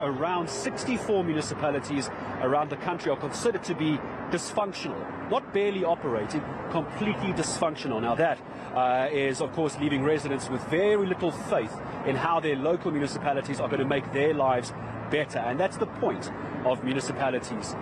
Around 64 municipalities around the country are considered to be dysfunctional, not barely operating, completely dysfunctional. Now that is, of course, leaving residents with very little faith in how their local municipalities are going to make their lives better. And that's the point of municipalities,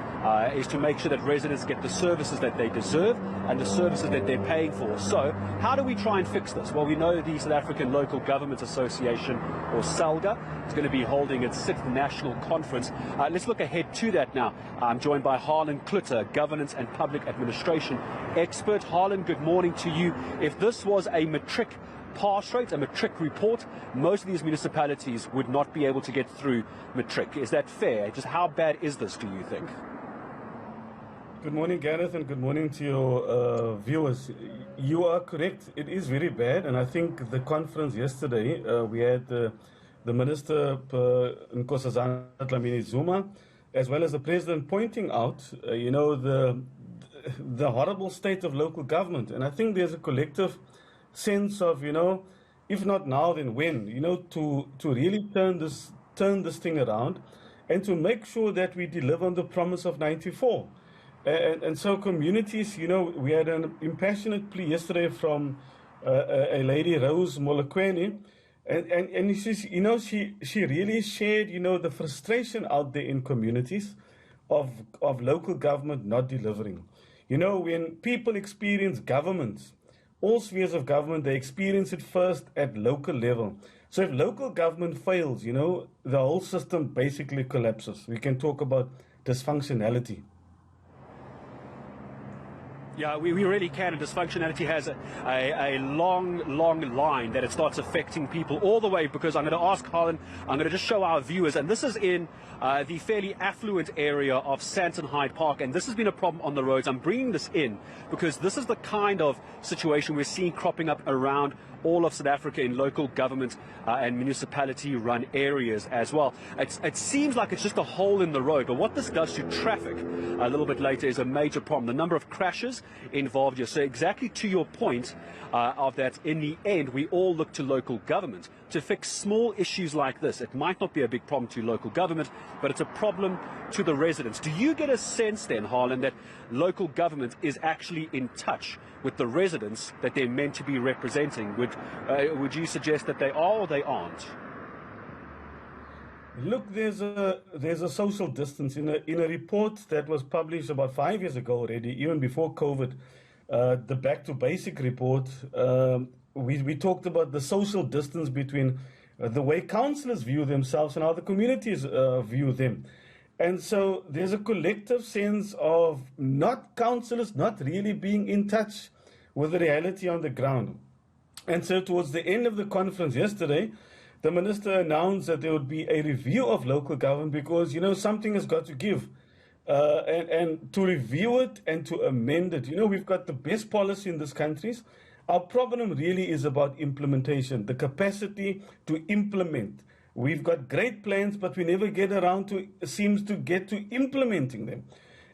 is to make sure that residents get the services that they deserve and the services that they're paying for. So how do we try and fix this? Well, we know the South African Local Government Association, or SALGA, is going to be holding its 6th national conference. Let's look ahead to that now. I'm joined by Harlan Cloete, Governance and Public Administration expert. Harlan, good morning to you. If this was a matric pass rate, a matric report, most of these municipalities would not be able to get through matric. Is that fair? Just how bad is this, do you think? Good morning, Gareth, and good morning to your viewers. You are correct. It is very bad, and I think the conference yesterday, we had the Minister, Nkosazana Dlamini Zuma, as well as the President pointing out, the horrible state of local government. And I think there's a collective sense of, if not now, then when, to really turn this thing around and to make sure that we deliver on the promise of 94. And so communities, we had an impassionate plea yesterday from a lady, Rose Molokweni, and she really shared, the frustration out there in communities of local government not delivering. When people experience governments, all spheres of government, they experience it first at local level. So if local government fails, the whole system basically collapses. We can talk about dysfunctionality. Yeah, we really can. And dysfunctionality has a long line that it starts affecting people all the way, because I'm going to ask Harlan, I'm going to just show our viewers, and this is in the fairly affluent area of Sandton Hyde Park, and this has been a problem on the roads. I'm bringing this in because this is the kind of situation we're seeing cropping up around all of South Africa in local government and municipality-run areas as well. It seems like it's just a hole in the road, but what this does to traffic a little bit later is a major problem. The number of crashes involved here. So exactly to your point of that, in the end, we all look to local government to fix small issues like this. It might not be a big problem to local government, but it's a problem to the residents. Do you get a sense then, Harlan, that local government is actually in touch with the residents that they're meant to be representing? Would you suggest that they are or they aren't? Look, there's a social distance in a report that was published about 5 years ago already, even before COVID, the Back to Basic report. We talked about the social distance between the way councillors view themselves and how the communities view them. And so there's a collective sense of councillors not really being in touch with the reality on the ground. And so towards the end of the conference yesterday, the minister announced that there would be a review of local government because, something has got to give. And to review it and to amend it. We've got the best policy in this country. Our problem really is about implementation, the capacity to implement. We've got great plans, but we never get around to implementing them.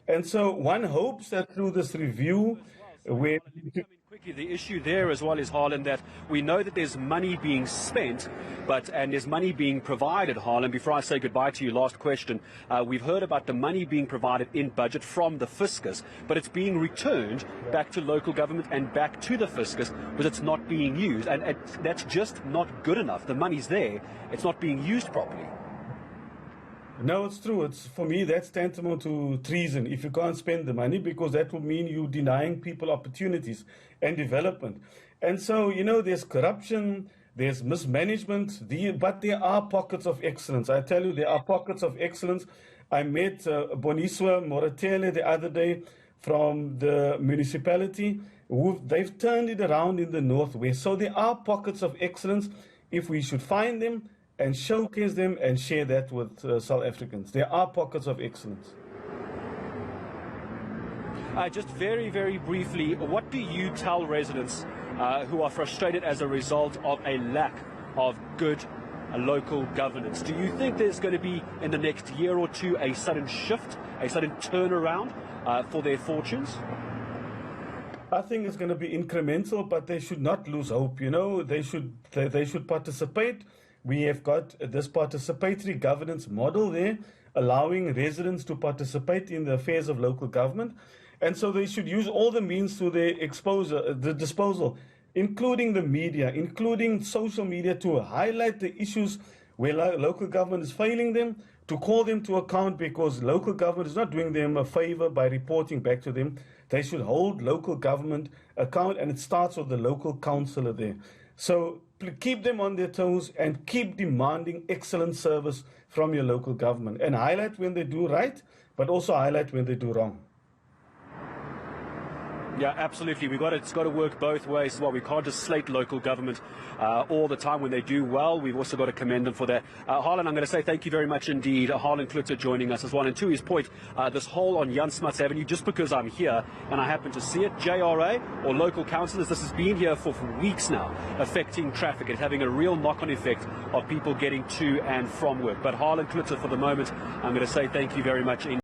And so one hopes that through this review, where the issue there as well is, Harlan, that we know that there's money being spent, and there's money being provided, Harlan. Before I say goodbye to you, last question. We've heard about the money being provided in budget from the fiscus, but it's being returned back to local government and back to the fiscus because it's not being used. And that's just not good enough. The money's there. It's not being used properly. No, it's true. For me, that's tantamount to treason if you can't spend the money, because that would mean you denying people opportunities and development. And so, there's corruption, there's mismanagement, but there are pockets of excellence. I tell you, there are pockets of excellence. I met Boniswa Moratele the other day from the municipality. They've turned it around in the northwest. So there are pockets of excellence. If we should find them and showcase them and share that with South Africans. There are pockets of excellence. Just very, very briefly, what do you tell residents who are frustrated as a result of a lack of good local governance? Do you think there's going to be, in the next year or two, a sudden shift, a sudden turnaround for their fortunes? I think it's going to be incremental, but they should not lose hope. They should participate. we have got this participatory governance model there, allowing residents to participate in the affairs of local government. And so they should use all the means to their disposal, including the media, including social media, to highlight the issues where local government is failing them, to call them to account, because local government is not doing them a favor by reporting back to them. They should hold local government account, and it starts with the local councillor there. So keep them on their toes and keep demanding excellent service from your local government, and highlight when they do right, but also highlight when they do wrong. Yeah, absolutely. It's got to work both ways as well. We can't just slate local government all the time when they do well. We've also got to commend them for that. Harlan, I'm going to say thank you very much indeed. Harlan Cloete joining us as well. And to his point, this hole on Jan Smuts Avenue, just because I'm here and I happen to see it, JRA or local councillors, this has been here for weeks now, affecting traffic. It's having a real knock-on effect of people getting to and from work. But Harlan Cloete, for the moment, I'm going to say thank you very much.